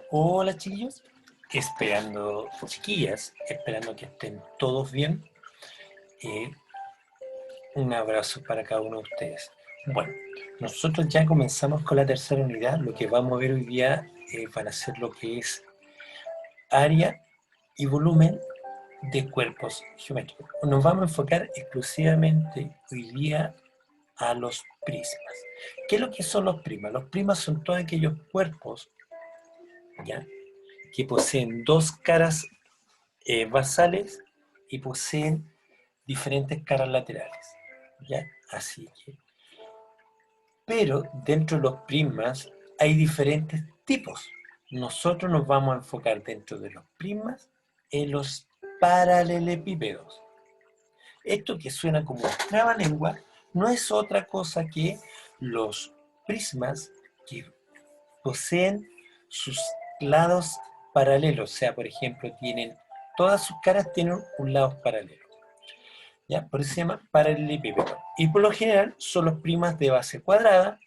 Hola chiquillos, esperando, chiquillas, esperando que estén todos bien. Eh, un abrazo para cada uno de ustedes. Bueno, nosotros ya comenzamos con la tercera unidad. Lo que vamos a ver hoy día van a ser lo que es área y volumen de cuerpos geométricos. Nos vamos a enfocar exclusivamente hoy día a los prismas. ¿Qué es lo que son los prismas? Los prismas son todos aquellos cuerpos, ¿ya?, que poseen dos caras basales y poseen diferentes caras laterales, ¿ya? Así que, pero dentro de los prismas hay diferentes tipos. Nosotros nos vamos a enfocar dentro de los prismas en los paralelepípedos. Esto que suena como trabalengua no es otra cosa que los prismas que poseen sus lados paralelos, o sea, por ejemplo, todas sus caras tienen un lado paralelo, ¿ya? Por eso se llama paralelepípedo. Y por lo general son los prismas de base cuadrada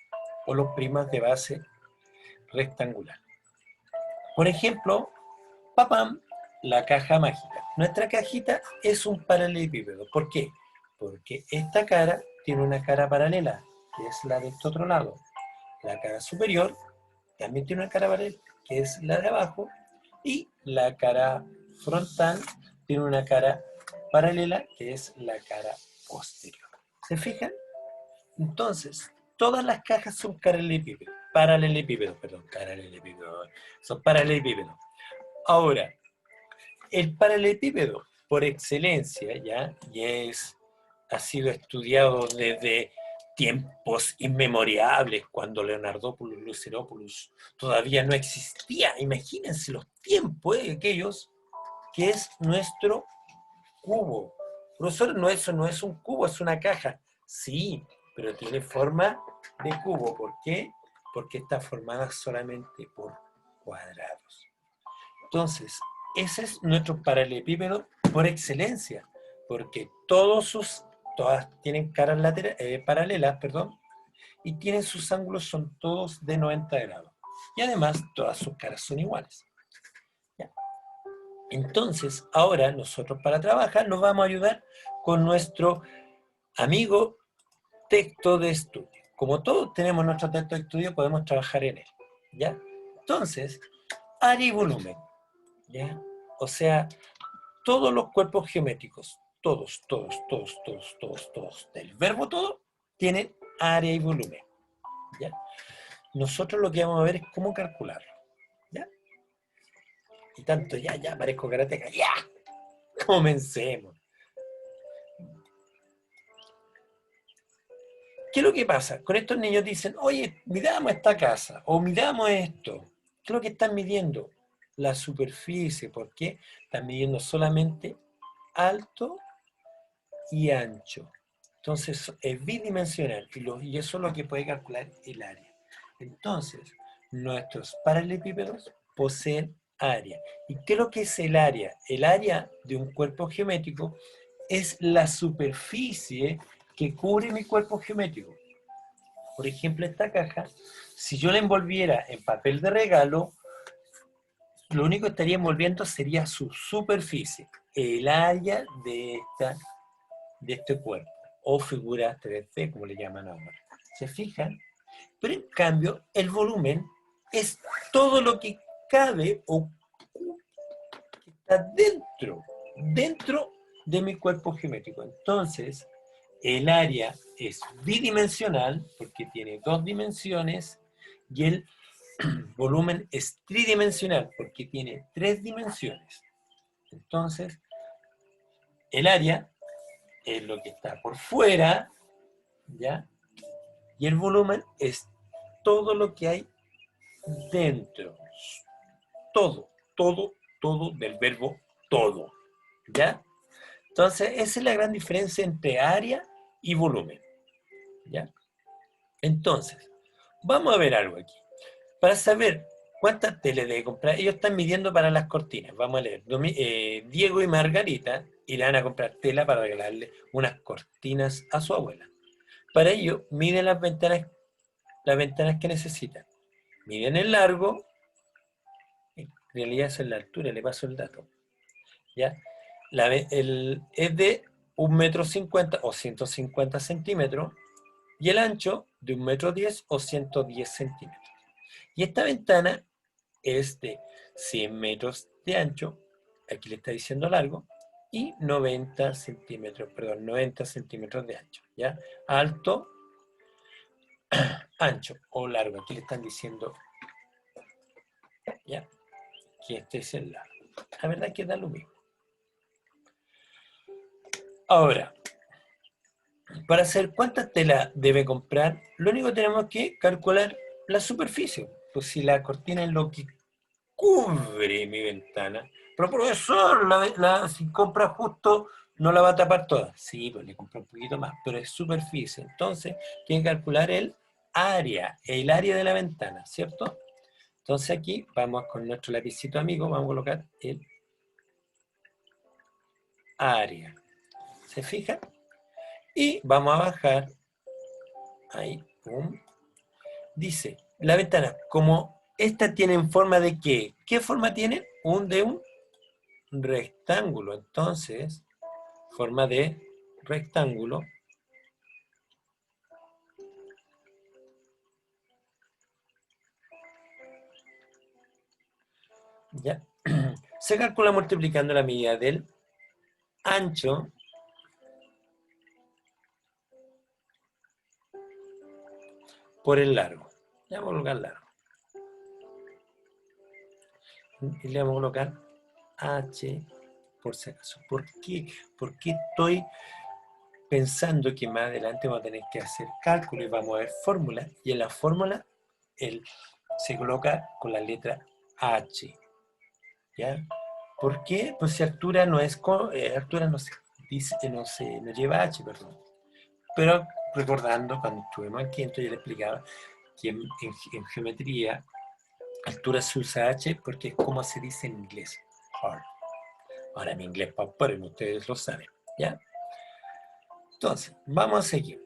o los prismas de base rectangular. Por ejemplo, ¡papam!, la caja mágica. Nuestra cajita es un paralelepípedo. ¿Por qué? Porque esta cara tiene una cara paralela, que es la de este otro lado. La cara superior también tiene una cara paralela, que es la de abajo, y la cara frontal tiene una cara paralela, que es la cara posterior. ¿Se fijan? Entonces, todas las cajas son son paralelepípedos. Ahora, el paralelepípedo, por excelencia, ya ha sido estudiado desde tiempos inmemorables, cuando Leonardópolis, Lucerópolis todavía no existía. Imagínense los tiempos de aquellos, que es nuestro cubo. Profesor, no, eso no es un cubo, es una caja. Sí, pero tiene forma de cubo. ¿Por qué? Porque está formada solamente por cuadrados. Entonces, ese es nuestro paralelepípedo por excelencia, porque todas tienen caras paralelas, y tienen sus ángulos, son todos de 90 grados. Y además, todas sus caras son iguales. ¿Ya? Entonces, ahora nosotros para trabajar nos vamos a ayudar con nuestro amigo texto de estudio. Como todos tenemos nuestro texto de estudio, podemos trabajar en él, ¿ya? Entonces, área y volumen, ¿ya? O sea, todos los cuerpos geométricos, todos, del verbo todo, tienen área y volumen, ¿ya? Nosotros lo que vamos a ver es cómo calcularlo, ¿ya? Y tanto, ya, parezco karateca, ya, comencemos. ¿Qué es lo que pasa? Con estos niños dicen, oye, midamos esta casa, o midamos esto. ¿Qué es lo que están midiendo? La superficie. ¿Por qué? Están midiendo solamente alto y ancho. Entonces es bidimensional y eso es lo que puede calcular el área. Entonces, nuestros paralelepípedos poseen área. ¿Y qué es lo que es el área? El área de un cuerpo geométrico es la superficie que cubre mi cuerpo geométrico. Por ejemplo, esta caja, si yo la envolviera en papel de regalo, lo único que estaría envolviendo sería su superficie, el área de este cuerpo, o figura 3D, como le llaman ahora. ¿Se fijan? Pero en cambio, el volumen es todo lo que cabe o que está dentro de mi cuerpo geométrico. Entonces, el área es bidimensional, porque tiene dos dimensiones, y el volumen es tridimensional, porque tiene tres dimensiones. Entonces, el área es lo que está por fuera, ¿ya? Y el volumen es todo lo que hay dentro. Todo del verbo todo, ¿ya? Entonces, esa es la gran diferencia entre área y volumen, ¿ya? Entonces, vamos a ver algo aquí. Para saber cuántas telas debe comprar, ellos están midiendo para las cortinas. Vamos a leer. Diego y Margarita irán a comprar tela para regalarle unas cortinas a su abuela. Para ello, miden las ventanas que necesitan. Miden el largo, En realidad esa es la altura, le paso el dato. ¿Ya? Es de 1,50 m o 150 centímetros y el ancho de 1,10 m o 110 centímetros. Y esta ventana es de 100 metros de ancho, aquí le está diciendo largo, y 90 centímetros, perdón, 90 centímetros de ancho, ¿ya? Alto, ancho o largo, aquí le están diciendo, ¿ya? Que este es el largo. La verdad es que da lo mismo. Ahora, para saber cuánta tela debe comprar, lo único que tenemos que calcular la superficie. Pues si la cortina es lo que cubre mi ventana, pero profesor, si compra justo, no la va a tapar toda. Sí, pues le compra un poquito más, pero es superficie. Entonces, tiene que calcular el área de la ventana, ¿cierto? Entonces aquí vamos con nuestro lapicito amigo, vamos a colocar el área. ¿Se fijan? Y vamos a bajar, ahí, pum. Dice, la ventana, como esta tiene forma de ¿qué? ¿Qué forma tiene? De un rectángulo. Entonces, forma de rectángulo. ¿Ya? Se calcula multiplicando la medida del ancho por el largo. Le vamos a colocar largo. Y le vamos a colocar h por si acaso. ¿Por qué? Porque estoy pensando que más adelante vamos a tener que hacer cálculo y vamos a ver fórmulas. Y en la fórmula se coloca con la letra H. ¿Ya? ¿Por qué? Pues si altura no es altura no se dice, no lleva H, perdón. Pero recordando cuando estuvimos en quinto, yo le explicaba que en geometría altura se usa H porque es como se dice en inglés. Hard. Ahora mi inglés paupérrimo, ustedes lo saben, ¿ya? Entonces, vamos a seguir.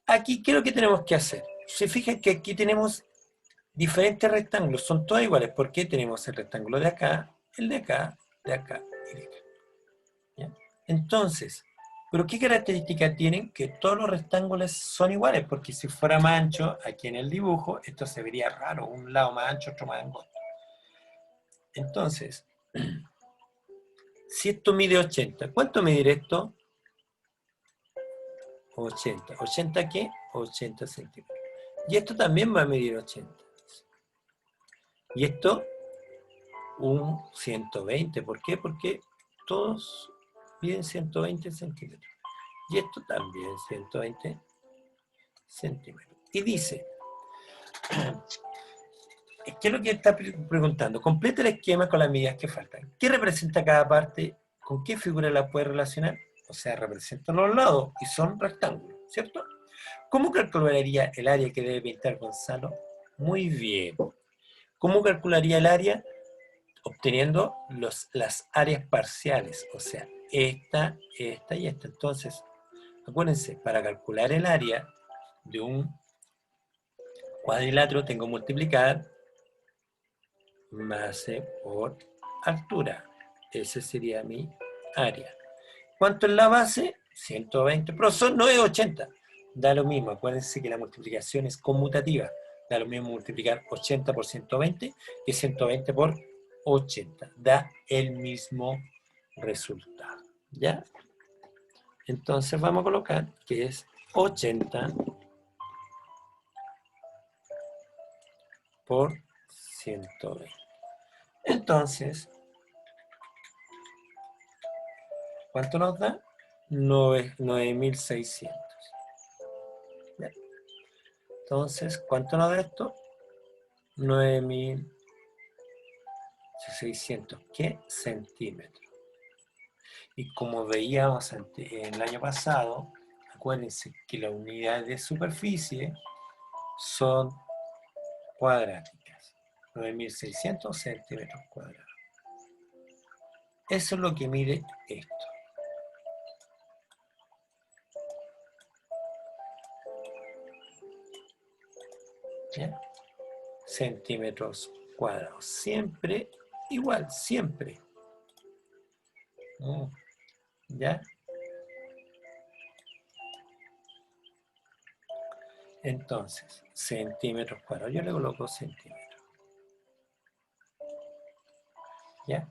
Aquí, ¿qué es lo que tenemos que hacer? Se fijan que aquí tenemos diferentes rectángulos, son todos iguales, porque tenemos el rectángulo de acá, el de acá, de acá y de acá. ¿Ya? Entonces, ¿pero qué características tienen? Que todos los rectángulos son iguales, porque si fuera más ancho, aquí en el dibujo, esto se vería raro, un lado más ancho, otro más angosto. Entonces, si esto mide 80, ¿cuánto mide esto? 80. ¿80 qué? 80 centímetros. Y esto también va a medir 80. Y esto, un 120. ¿Por qué? Porque todos miden 120 centímetros. Y esto también 120 centímetros. Y dice, ¿qué es lo que está preguntando? Completa el esquema con las medidas que faltan. ¿Qué representa cada parte? ¿Con qué figura la puede relacionar? O sea, representan los lados y son rectángulos, ¿cierto? ¿Cómo calcularía el área que debe pintar Gonzalo? Muy bien. ¿Cómo calcularía el área? Obteniendo las áreas parciales, o sea, esta y esta. Entonces, acuérdense, para calcular el área de un cuadrilátero tengo que multiplicar base por altura. Ese sería mi área. ¿Cuánto es la base? 120. Profesor, no es 80. Da lo mismo. Acuérdense que la multiplicación es conmutativa. Da lo mismo multiplicar 80 por 120 que 120 por 80. Da el mismo resultado. ¿Ya? Entonces vamos a colocar que es 80 por 120. Entonces, ¿cuánto nos da? 9.600. Entonces, ¿cuánto nos da esto? 9.600. ¿Qué? Centímetros. Y como veíamos en el año pasado, acuérdense que las unidades de superficie son cuadráticas. 9.600 centímetros cuadrados. Eso es lo que mide esto. ¿Ya? Centímetros cuadrados. Siempre igual, siempre. ¿Ya? Entonces, centímetros cuadrados. Yo le coloco centímetros. ¿Ya?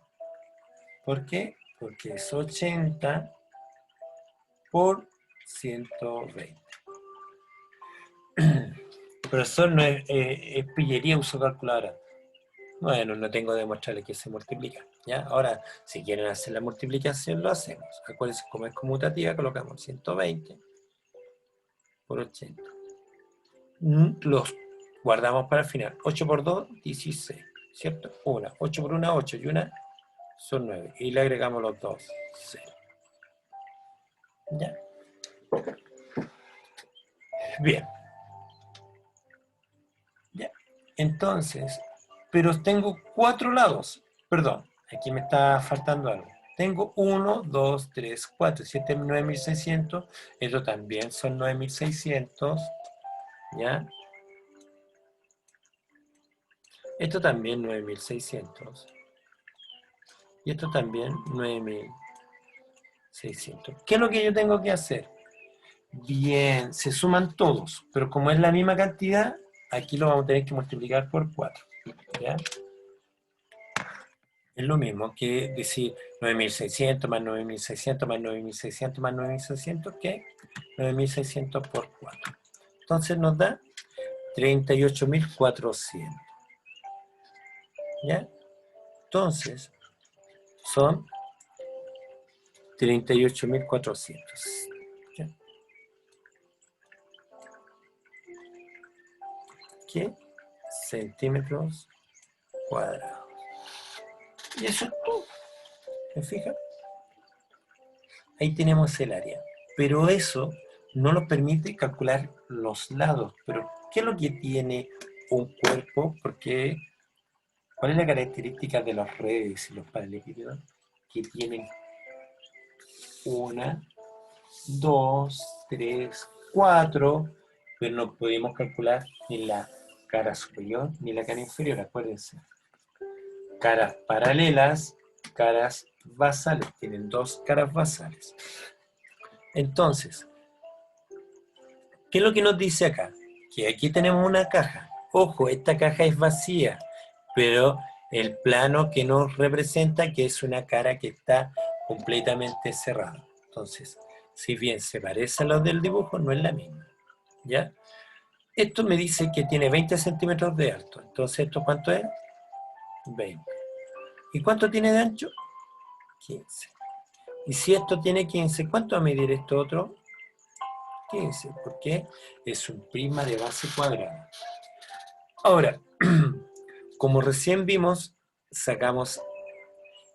¿Por qué? Porque es 80 por 120. Profesor, no es pillería, uso calculadora. Bueno, no tengo que demostrarle que se multiplica. ¿Ya? Ahora, si quieren hacer la multiplicación, lo hacemos. Acuérdense, como es conmutativa, colocamos 120 por 80. Los guardamos para el final. 8 por 2, 16. ¿Cierto? Una. 8 por 1, 8. Y una son 9. Y le agregamos los dos. 0. ¿Ya? Bien. ¿Ya? Entonces, pero tengo 4 lados. Perdón, aquí me está faltando algo. Tengo 1, 2, 3, 4. Si este es 9600, esto también son 9600. ¿Ya? Esto también 9600. Y esto también 9600. ¿Qué es lo que yo tengo que hacer? Bien, se suman todos, pero como es la misma cantidad, aquí lo vamos a tener que multiplicar por 4. ¿Ya? Es lo mismo que decir 9600 más 9600 más 9600 más 9600, que 9600 por 4. Entonces nos da 38.400. ¿Ya? Entonces, son 38.400. ¿Ya? ¿Qué? Centímetros cuadrados. Y eso es todo. ¿Me fijas? Ahí tenemos el área. Pero eso no nos permite calcular los lados. Pero, ¿qué es lo que tiene un cuerpo? Porque, ¿cuál es la característica de las redes y los paralelepípedos? Que tienen una, dos, tres, cuatro, pero no podemos calcular ni la cara superior ni la cara inferior, acuérdense. Caras paralelas, caras basales. Tienen dos caras basales. Entonces, ¿qué es lo que nos dice acá? Que aquí tenemos una caja. Ojo, esta caja es vacía, pero el plano que nos representa que es una cara que está completamente cerrada. Entonces, si bien se parece a los del dibujo, no es la misma. ¿Ya? Esto me dice que tiene 20 centímetros de alto. Entonces, ¿esto cuánto es? 20. ¿Y cuánto tiene de ancho? 15. Y si esto tiene 15, ¿cuánto va a medir esto otro? 15, porque es un prisma de base cuadrada. Ahora, como recién vimos, sacamos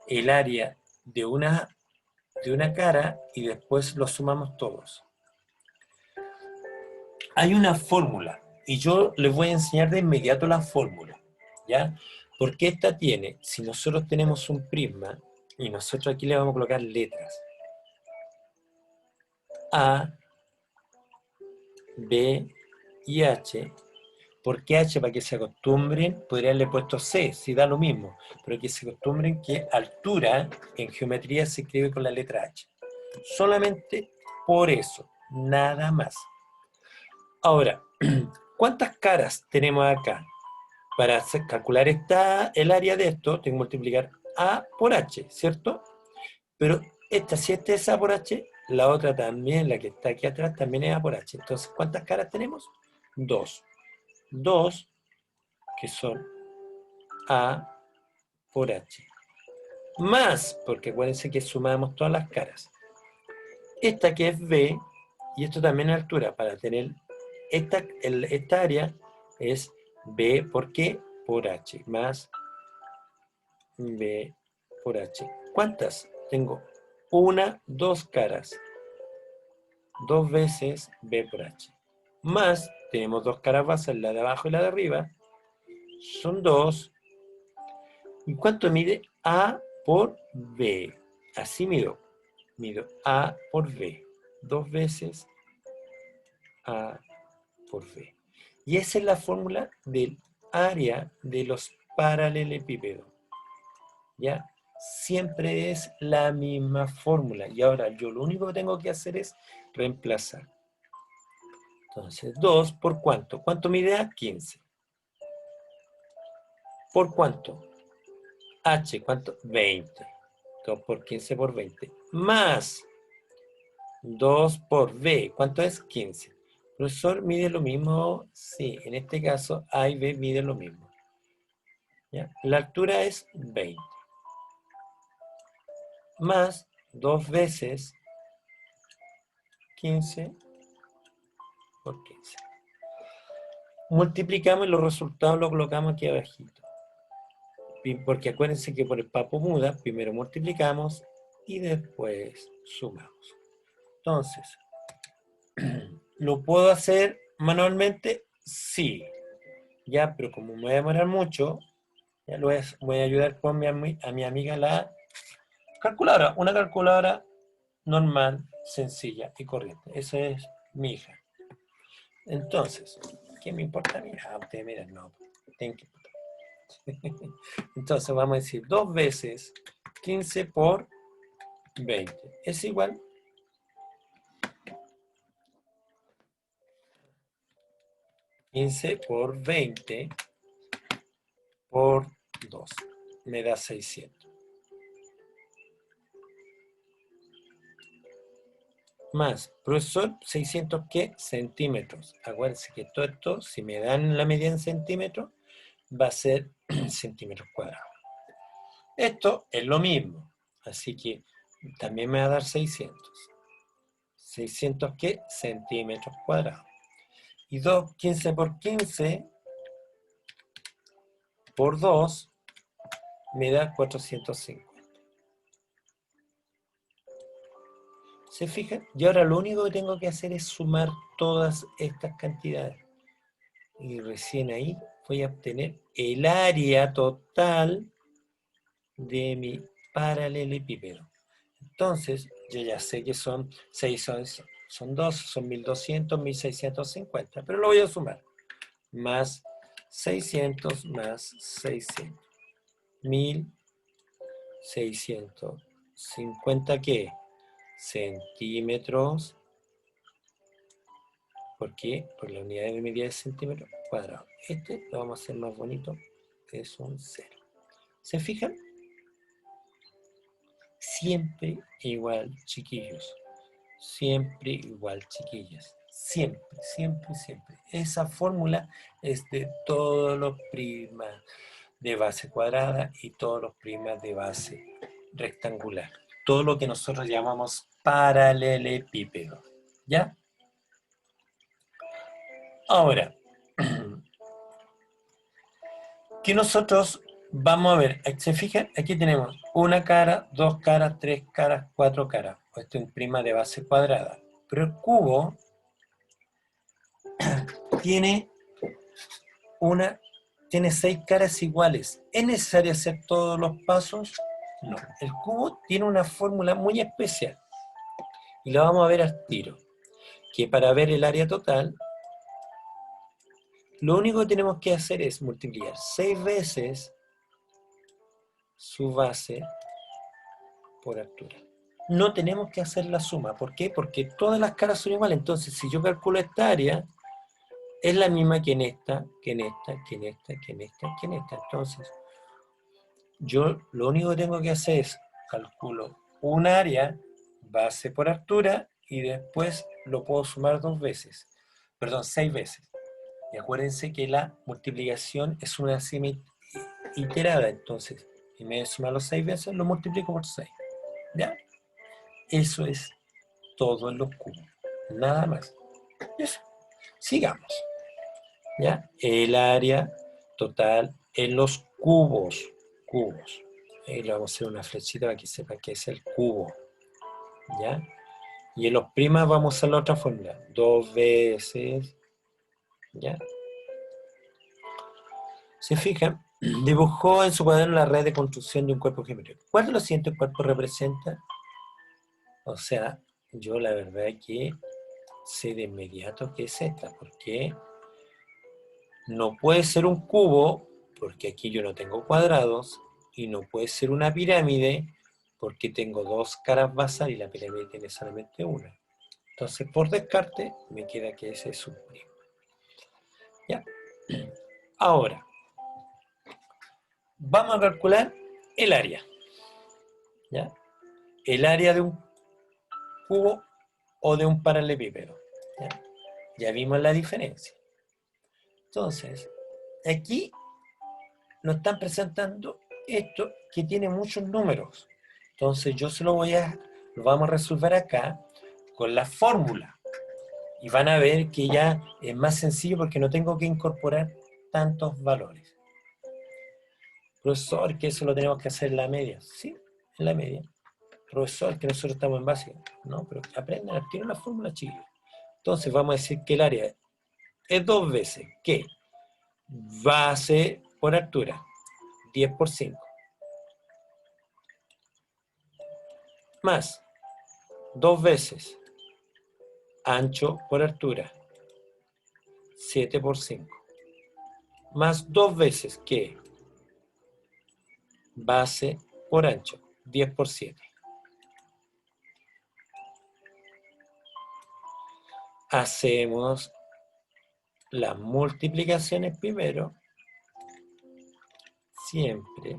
el área de una cara y después lo sumamos todos. Hay una fórmula y yo les voy a enseñar de inmediato la fórmula, ¿ya? Porque esta tiene, si nosotros tenemos un prisma y nosotros aquí le vamos a colocar letras A, B y H. ¿Por qué H? Para que se acostumbren, podría haberle puesto C, si da lo mismo, pero que se acostumbren que altura en geometría se escribe con la letra H. Solamente por eso, nada más. Ahora, ¿cuántas caras tenemos acá? Para calcular el área de esto, tengo que multiplicar A por H, ¿cierto? Pero si esta es A por H, la otra también, la que está aquí atrás, también es A por H. Entonces, ¿cuántas caras tenemos? Dos. Dos, que son A por H. Más, porque acuérdense que sumamos todas las caras. Esta que es B, y esto también es altura, para tener esta área es B, ¿por qué? Por H, más B por H. ¿Cuántas? Tengo una, dos caras. Dos veces B por H. Más, tenemos dos caras bases, la de abajo y la de arriba. Son dos. ¿Y cuánto mide A por B? Así mido. Mido A por B. Dos veces A por B. Y esa es la fórmula del área de los paralelepípedos. ¿ya? Siempre es la misma fórmula. Y ahora yo lo único que tengo que hacer es reemplazar. Entonces, 2 por ¿cuánto? ¿Cuánto mide A? 15. ¿Por cuánto? H, ¿cuánto? 20. 2 por 15 por 20. Más 2 por B, ¿cuánto es? 15. Profesor, ¿mide lo mismo? Sí, en este caso A y B miden lo mismo. ¿Ya? La altura es 20. Más 2 veces 15 por 15. Multiplicamos y los resultados los colocamos aquí abajito. Porque acuérdense que por el papo muda, primero multiplicamos y después sumamos. Entonces, ¿lo puedo hacer manualmente? Sí. Ya, pero como me voy a demorar mucho, ya lo voy a ayudar con a mi amiga la calculadora. Una calculadora normal, sencilla y corriente. Esa es mi hija. Entonces, ¿qué me importa? Mira, ustedes miren, no. Tienen que... Entonces vamos a decir 2 veces 15 por 20. Es igual 15 por 20 por 2. Me da 600. Más, profesor, 600 ¿qué? Centímetros. Acuérdense que todo esto, si me dan la medida en centímetros, va a ser centímetros cuadrados. Esto es lo mismo, así que también me va a dar 600. 600 ¿qué? Centímetros cuadrados. Y 2, 15 por 15 por 2 me da 450. ¿Se fijan? Y ahora lo único que tengo que hacer es sumar todas estas cantidades. Y recién ahí voy a obtener el área total de mi paralelepípedo. Entonces, yo ya sé que son 6, son 2, son 1200, 1650, pero lo voy a sumar. Más 600 más 600. 1650, ¿qué? Centímetros. ¿Por qué? Por la unidad de medida de centímetros cuadrados. Este lo vamos a hacer más bonito, es un 0. ¿Se fijan? Siempre igual, chiquillos. Siempre igual, chiquillas. Siempre, siempre, siempre. Esa fórmula es de todos los primas de base cuadrada y todos los primas de base rectangular. Todo lo que nosotros llamamos paralelepípedo. ¿Ya? Ahora, que nosotros vamos a ver, ¿se fijan? Aquí tenemos una cara, dos caras, tres caras, cuatro caras. Esto es prima de base cuadrada. Pero el cubo tiene tiene 6 caras iguales. ¿Es necesario hacer todos los pasos? No. El cubo tiene una fórmula muy especial. Y la vamos a ver al tiro. Que para ver el área total, lo único que tenemos que hacer es multiplicar 6 veces su base por altura. No tenemos que hacer la suma. ¿Por qué? Porque todas las caras son iguales. Entonces, si yo calculo esta área, es la misma que en esta, que en esta, que en esta, que en esta, que en esta. Entonces, yo lo único que tengo que hacer es calculo un área, base por altura, y después lo puedo sumar 2 veces. Perdón, 6 veces. Y acuérdense que la multiplicación es una suma iterada. Entonces, en vez de sumarlo 6 veces, lo multiplico por 6. ¿Ya? Eso es todo en los cubos. Nada más. Eso. Sigamos. ¿Ya? El área total en los cubos. Cubos. Ahí le vamos a hacer una flechita para que sepa que es el cubo. ¿Ya? Y en los primas vamos a usar la otra fórmula. 2 veces. ¿Ya? Se fijan, dibujó en su cuaderno la red de construcción de un cuerpo geométrico. ¿Cuál de los siguientes cuerpos representa? O sea, yo la verdad que sé de inmediato que es esta, porque no puede ser un cubo, porque aquí yo no tengo cuadrados, y no puede ser una pirámide porque tengo dos caras basales y la pirámide tiene solamente una. Entonces, por descarte, me queda que ese es un primo. ¿Ya? Ahora, vamos a calcular el área. ¿Ya? El área de un cubo o de un paralelepípedo. ¿Ya? Ya vimos la diferencia. Entonces, aquí nos están presentando esto que tiene muchos números. Entonces, yo lo vamos a resolver acá con la fórmula. Y van a ver que ya es más sencillo porque no tengo que incorporar tantos valores. Profesor, que eso lo tenemos que hacer en la media. Sí, en la media. Profesor, que nosotros estamos en básica. No, pero aprendan, tienen la fórmula, chicos. Entonces vamos a decir que el área es 2 veces que base por altura, 10 por 5, más 2 veces ancho por altura, 7 por 5, más 2 veces que base por ancho, 10 por 7. Hacemos las multiplicaciones primero, siempre.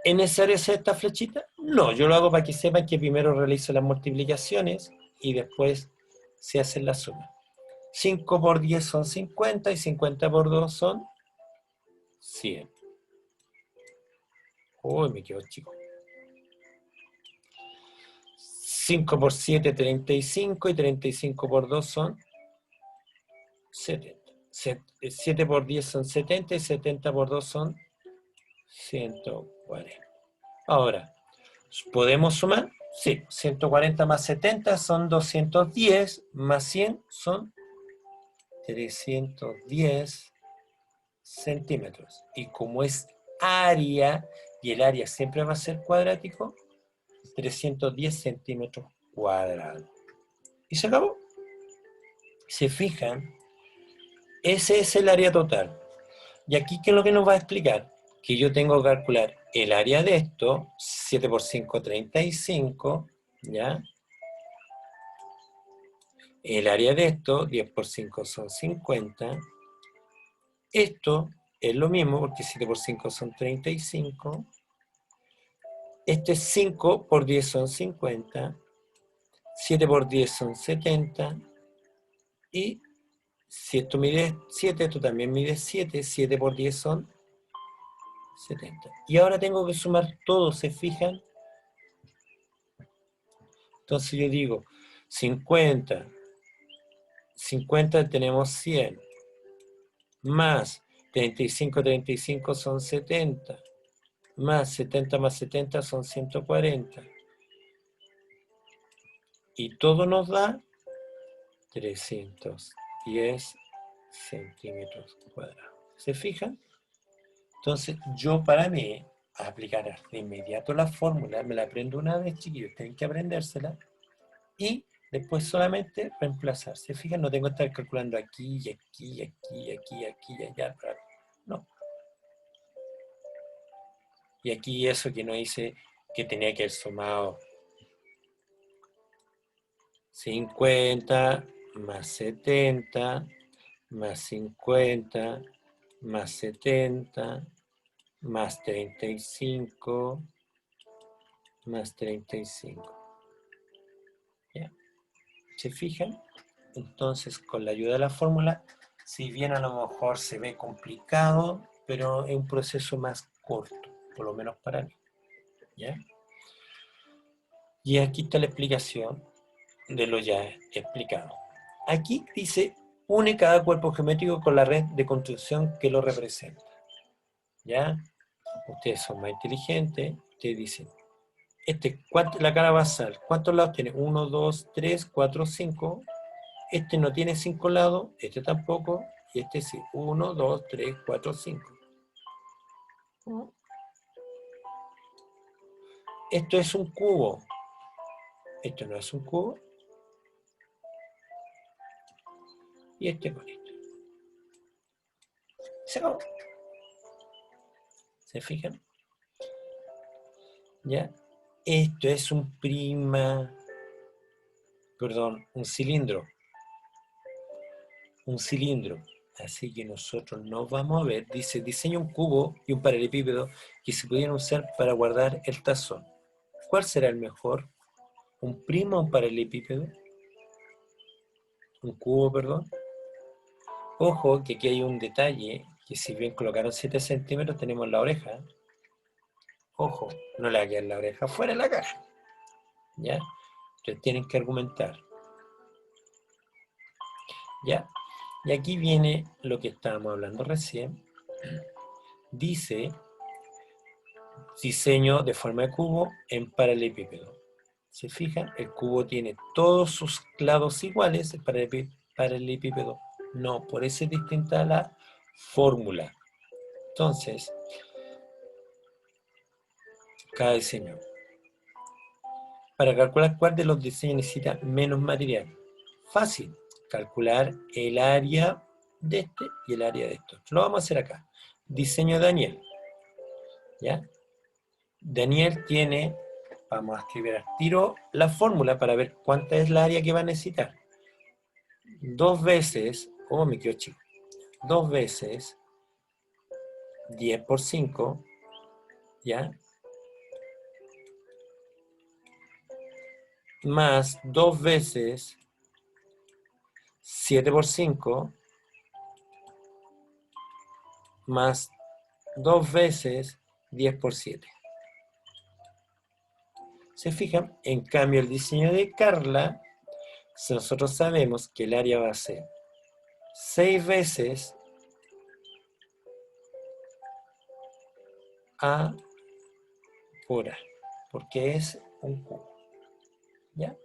¿Es necesario hacer esta flechita? No, yo lo hago para que sepan que primero realizo las multiplicaciones y después se hacen las sumas. 5 por 10 son 50 y 50 por 2 son 100. Uy, me quedo chico. 5 por 7, 35 y 35 por 2 son 70. 7 por 10 son 70 y 70 por 2 son 140. Ahora, ¿podemos sumar? Sí, 140 más 70 son 210, más 100 son 310 centímetros. Y como es área, y el área siempre va a ser cuadrático, 310 centímetros cuadrados. Y se acabó. Se fijan, ese es el área total. Y aquí, ¿qué es lo que nos va a explicar? Que yo tengo que calcular el área de esto, 7 por 5, 35, ¿ya? El área de esto, 10 por 5 son 50. Esto es lo mismo, porque 7 por 5 son 35. Este 5 por 10 son 50. 7 por 10 son 70. Y si esto mide 7, esto también mide 7. 7 por 10 son 70. Y ahora tengo que sumar todo, ¿se fijan? Entonces yo digo 50. 50 tenemos 100. Más 35, 35 son 70. Más 70 más 70 son 140. Y todo nos da 310 centímetros cuadrados. ¿Se fijan? Entonces, yo para mí, aplicar de inmediato la fórmula, me la aprendo una vez, chiquillos, tienen que aprendérsela, y después solamente reemplazar. ¿Se fijan? No tengo que estar calculando aquí, y aquí, y aquí, y aquí, y aquí, y allá. No. Y aquí eso que no hice, que tenía que haber sumado 50 más 70 más 50 más 70 más 35 más 35. ¿Ya? ¿Se fijan? Entonces, con la ayuda de la fórmula, si bien a lo mejor se ve complicado, pero es un proceso más corto, por lo menos para mí. ¿Ya? Y aquí está la explicación de lo ya explicado. Aquí dice, une cada cuerpo geométrico con la red de construcción que lo representa. ¿Ya? Ustedes son más inteligentes, ustedes dicen, la cara basal, ¿cuántos lados tiene? 1, 2, 3, 4, 5. Este no tiene 5 lados, este tampoco, y este sí. 1, 2, 3, 4, 5. Esto es un cubo. Esto no es un cubo. Y este con esto. Se acabó. ¿Se fijan? ¿Ya? Esto es un cilindro. Un cilindro. Así que nosotros no vamos a ver, dice, diseña un cubo y un paralelepípedo que se pudieran usar para guardar el tazón. ¿Cuál será el mejor? ¿Un primo o un paralelepípedo? ¿Un cubo, perdón? Ojo que aquí hay un detalle, que si bien colocaron 7 centímetros, tenemos la oreja. Ojo, no le va a quedar la oreja fuera de la caja. ¿Ya? Entonces tienen que argumentar. ¿Ya? Y aquí viene lo que estábamos hablando recién. Dice, diseño de forma de cubo en paralelepípedo. ¿Se fijan? El cubo tiene todos sus lados iguales, el paralelepípedo no, por eso es distinta la fórmula. Entonces, cada diseño. Para calcular cuál de los diseños necesita menos material. Fácil, calcular el área de este y el área de esto. Lo vamos a hacer acá. Diseño de Daniel. ¿Ya? Daniel tiene, vamos a escribir al tiro la fórmula para ver cuánta es la área que va a necesitar. 2 veces, oh me quedo chico, 2 veces 10 por 5, ¿ya? Más 2 veces 7 por 5, más 2 veces 10 por 7. ¿Se fijan? En cambio, el diseño de Carla, si nosotros sabemos que el área va a ser 6 veces A por A, porque es un cubo. ¿Ya?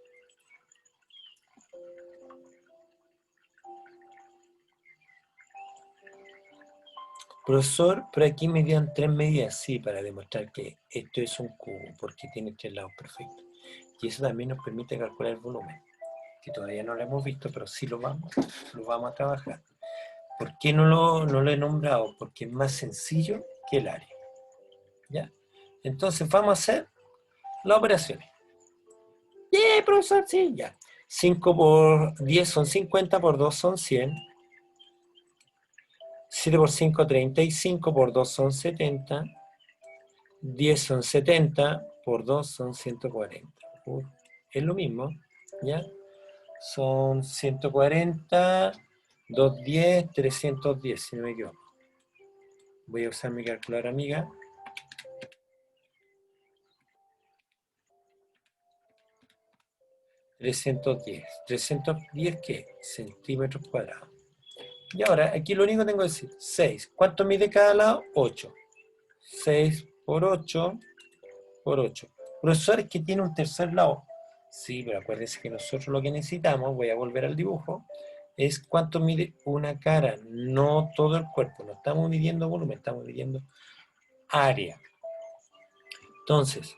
Profesor, pero aquí me dieron 3 medidas, sí, para demostrar que esto es un cubo, porque tiene 3 lados perfectos. Y eso también nos permite calcular el volumen, que todavía no lo hemos visto, pero sí lo vamos a trabajar. ¿Por qué no lo he nombrado? Porque es más sencillo que el área. ¿Ya? Entonces vamos a hacer las operaciones. ¡Yeah, profesor! Sí, ya. 5 por 10 son 50, por 2 son 100. 7 por 5, 35, por 2 son 70. 10 son 70, por 2 son 140. Es lo mismo, ¿ya? Son 140, 210, 310, si no me equivoco. Voy a usar mi calculadora amiga. 310. ¿310 qué? Centímetros cuadrados. Y ahora, aquí lo único que tengo que decir, 6. ¿Cuánto mide cada lado? 8. 6 por 8 por 8. Profesor, es que tiene un tercer lado. Sí, pero acuérdense que nosotros lo que necesitamos, voy a volver al dibujo, es cuánto mide una cara, no todo el cuerpo. No estamos midiendo volumen, estamos midiendo área. Entonces,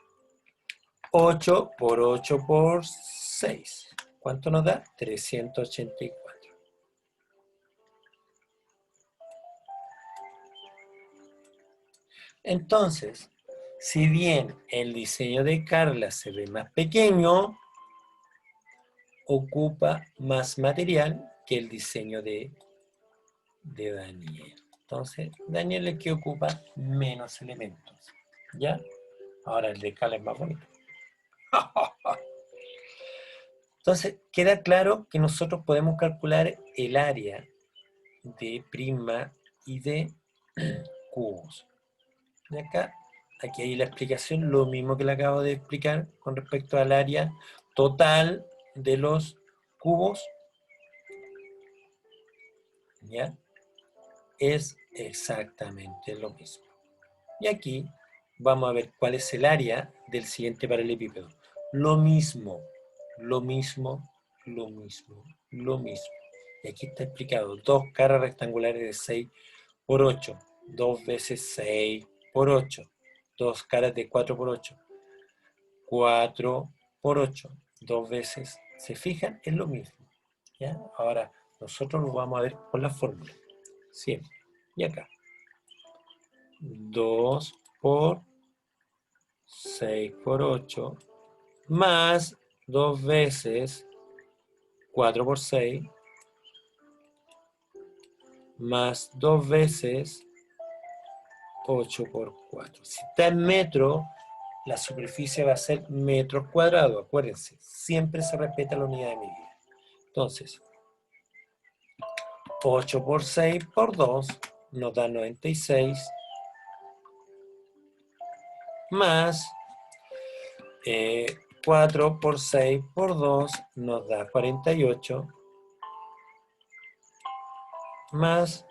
8 por 8 por 6. ¿Cuánto nos da? 384. Entonces, si bien el diseño de Carla se ve más pequeño, ocupa más material que el diseño de Daniel. Entonces, Daniel es que ocupa menos elementos. ¿Ya? Ahora el de Carla es más bonito. Entonces, queda claro que nosotros podemos calcular el área de prisma y de cubos. De acá, aquí hay la explicación, lo mismo que le acabo de explicar con respecto al área total de los cubos. ¿Ya? Es exactamente lo mismo. Y aquí vamos a ver cuál es el área del siguiente paralelepípedo. Lo mismo, lo mismo, lo mismo, lo mismo. Y aquí está explicado, 2 caras rectangulares de 6 por 8, 2 veces 6 por 8, 2 caras de 4 por 8, 4 por 8, 2 veces. ¿Se fijan? Es lo mismo. ¿Ya? Ahora, nosotros lo vamos a ver con la fórmula. Siempre. Y acá. 2 por 6 por 8, más 2 veces 4 por 6, más 2 veces 8 por 4. Si está en metro, la superficie va a ser metros cuadrados, acuérdense, siempre se respeta la unidad de medida. Entonces, 8 por 6 por 2 nos da 96, más 4 por 6 por 2 nos da 48, más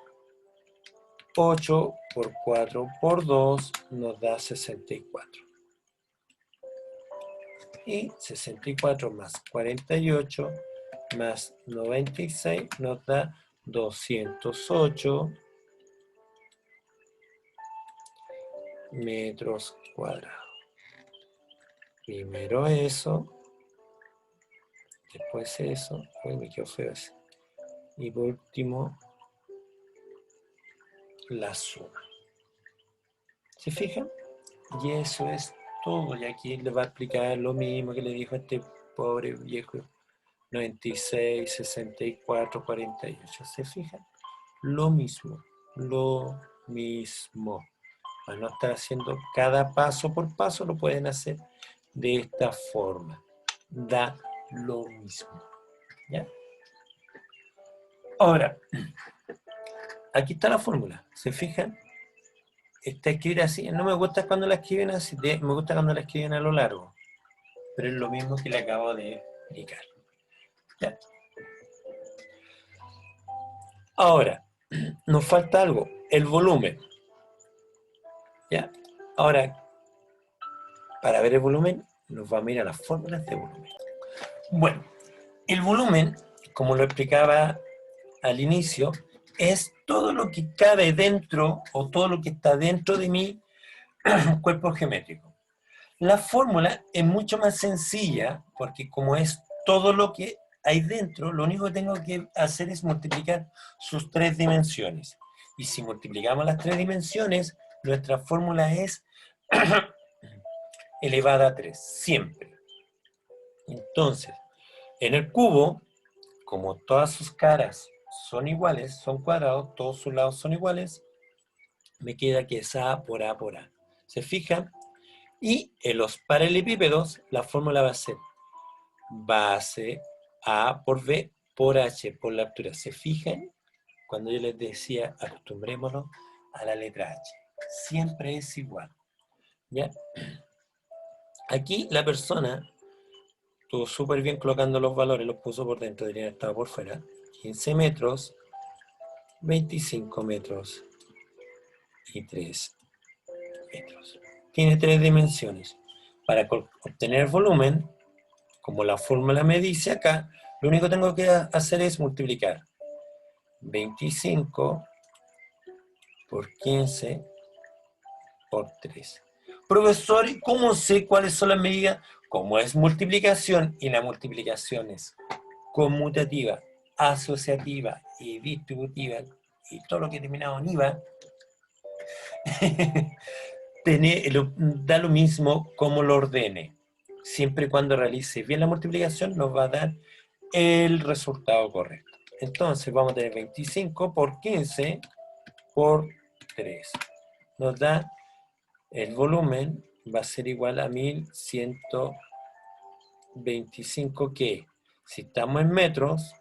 8 por 4 por 2 nos da 64. Y 64 más 48 más 96 nos da 208 metros cuadrados. Primero eso, después eso, uy, me quedó feo ese. Y por último, la suma. ¿Se fijan? Y eso es todo. Y aquí les va a explicar lo mismo que le dijo este pobre viejo. 96, 64, 48. ¿Se fijan? Lo mismo. Lo mismo. Para no estar haciendo cada paso por paso, lo pueden hacer de esta forma. Da lo mismo. ¿Ya? Ahora, aquí está la fórmula. ¿Se fijan? Está escrita así. No me gusta cuando la escriben así. Me gusta cuando la escriben a lo largo. Pero es lo mismo que le acabo de explicar. ¿Ya? Ahora, nos falta algo. El volumen. ¿Ya? Ahora, para ver el volumen, nos vamos a ir a las fórmulas de volumen. Bueno, el volumen, como lo explicaba al inicio, es todo lo que cabe dentro o todo lo que está dentro de mi cuerpo geométrico. La fórmula es mucho más sencilla porque como es todo lo que hay dentro, lo único que tengo que hacer es multiplicar sus 3 dimensiones. Y si multiplicamos las 3 dimensiones, nuestra fórmula es elevada a 3, siempre. Entonces, en el cubo, como todas sus caras son iguales, son cuadrados, todos sus lados son iguales, me queda que es A por A por A. ¿Se fijan? Y en los paralelepípedos, la fórmula va a ser base A por B por H, por la altura. ¿Se fijan? Cuando yo les decía, acostumbrémonos a la letra H. Siempre es igual. ¿Ya? Aquí la persona estuvo súper bien colocando los valores, los puso por dentro, deberían estar por fuera. 15 metros, 25 metros y 3 metros. Tiene 3 dimensiones. Para obtener volumen, como la fórmula me dice acá, lo único que tengo que hacer es multiplicar 25 por 15 por 3. Profesor, ¿cómo sé cuáles son las medidas? Como es multiplicación y la multiplicación es conmutativa, asociativa y distributiva y todo lo que he terminado en IVA, da lo mismo como lo ordene. Siempre y cuando realice bien la multiplicación nos va a dar el resultado correcto. Entonces vamos a tener 25 por 15 por 3. Nos da el volumen, va a ser igual a 1125, que si estamos en metros,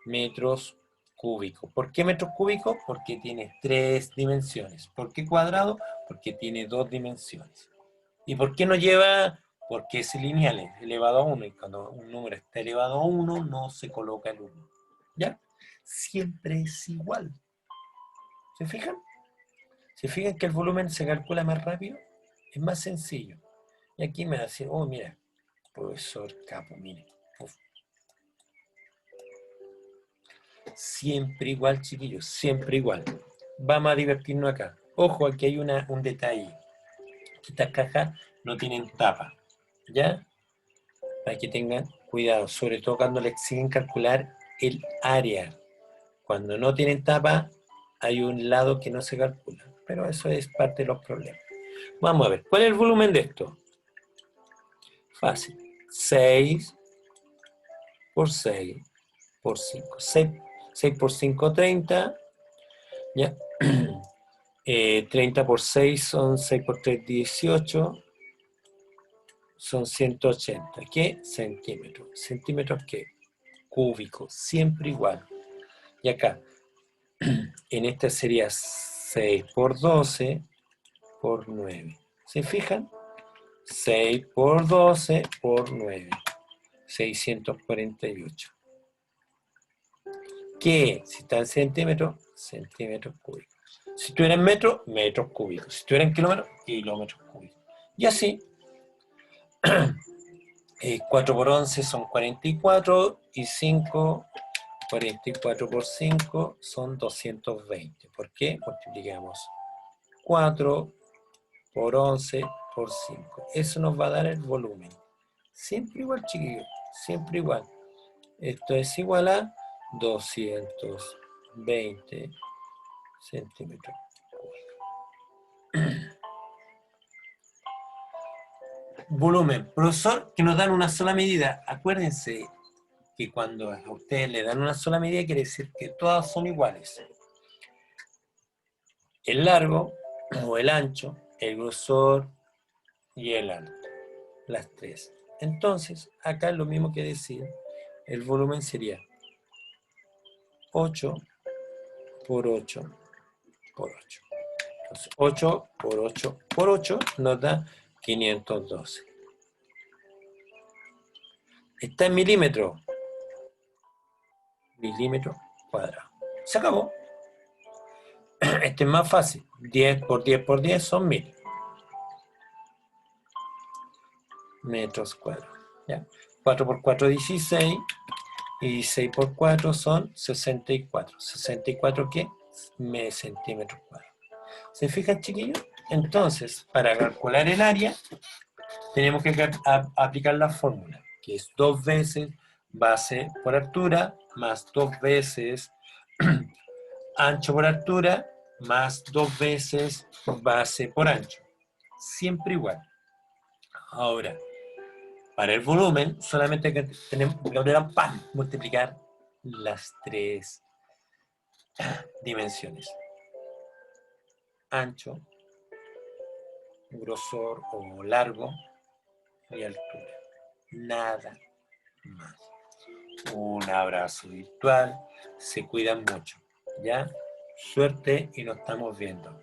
metros cúbicos. ¿Por qué metros cúbicos? Porque tiene 3 dimensiones. ¿Por qué cuadrado? Porque tiene 2 dimensiones. ¿Y por qué no lleva? Porque es lineal, es elevado a 1. Y cuando un número está elevado a 1, no se coloca el 1. ¿Ya? Siempre es igual. ¿Se fijan? ¿Se fijan que el volumen se calcula más rápido? Es más sencillo. Y aquí me va a decir, oh, mira, profesor Capo, mire. Uf. Siempre igual, chiquillos, siempre igual. Vamos a divertirnos acá. Ojo, aquí hay un detalle. Estas cajas no tienen tapa, ¿ya? Para que tengan cuidado, sobre todo cuando les exigen calcular el área. Cuando no tienen tapa, hay un lado que no se calcula, pero eso es parte de los problemas. Vamos a ver, ¿cuál es el volumen de esto? Fácil. 6 por 6 por 5. 6 por 5, 30. ¿Ya? 30 por 6 son 6 por 3, 18. Son 180. ¿Qué? Centímetros. ¿Centímetros qué? Cúbicos. Siempre igual. Y acá, en esta sería 6 por 12 por 9. ¿Se fijan? 6 por 12 por 9. 648. ¿Qué? Si está en centímetros, centímetros cúbicos. Si estuviera en metros, metros cúbicos. Si estuviera en kilómetros, kilómetros cúbicos. Y así, 4 por 11 son 44 y 5, 44 por 5 son 220. ¿Por qué? Multiplicamos 4 por 11 por 5. Eso nos va a dar el volumen. Siempre igual, chiquillos. Siempre igual. Esto es igual a 220 centímetros cúbicos. Volumen. Profesor, que nos dan una sola medida. Acuérdense que cuando a ustedes le dan una sola medida quiere decir que todas son iguales. El largo o el ancho, el grosor y el alto. Las tres. Entonces, acá es lo mismo que decir, el volumen sería 8 por 8 por 8. Entonces, 8 por 8 por 8 nos da 512. Está en milímetros. Milímetro cuadrado. Se acabó. Este es más fácil. 10 por 10 por 10 son 1000 metros cuadrados. ¿Ya? 4 por 4, 16. Y 16 por 4 son 64. ¿64 qué? Centímetros cuadrados. ¿Se fijan, chiquillos? Entonces, para calcular el área, tenemos que aplicar la fórmula, que es 2 veces base por altura, más 2 veces ancho por altura, más 2 veces base por ancho. Siempre igual. Ahora, para el volumen, solamente que tenemos que multiplicar las tres dimensiones. Ancho, grosor o largo y altura. Nada más. Un abrazo virtual. Se cuidan mucho. ¿Ya? Suerte y nos estamos viendo.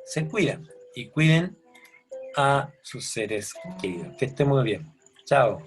Se cuidan y cuiden a sus seres queridos. Que estén muy bien. Chao.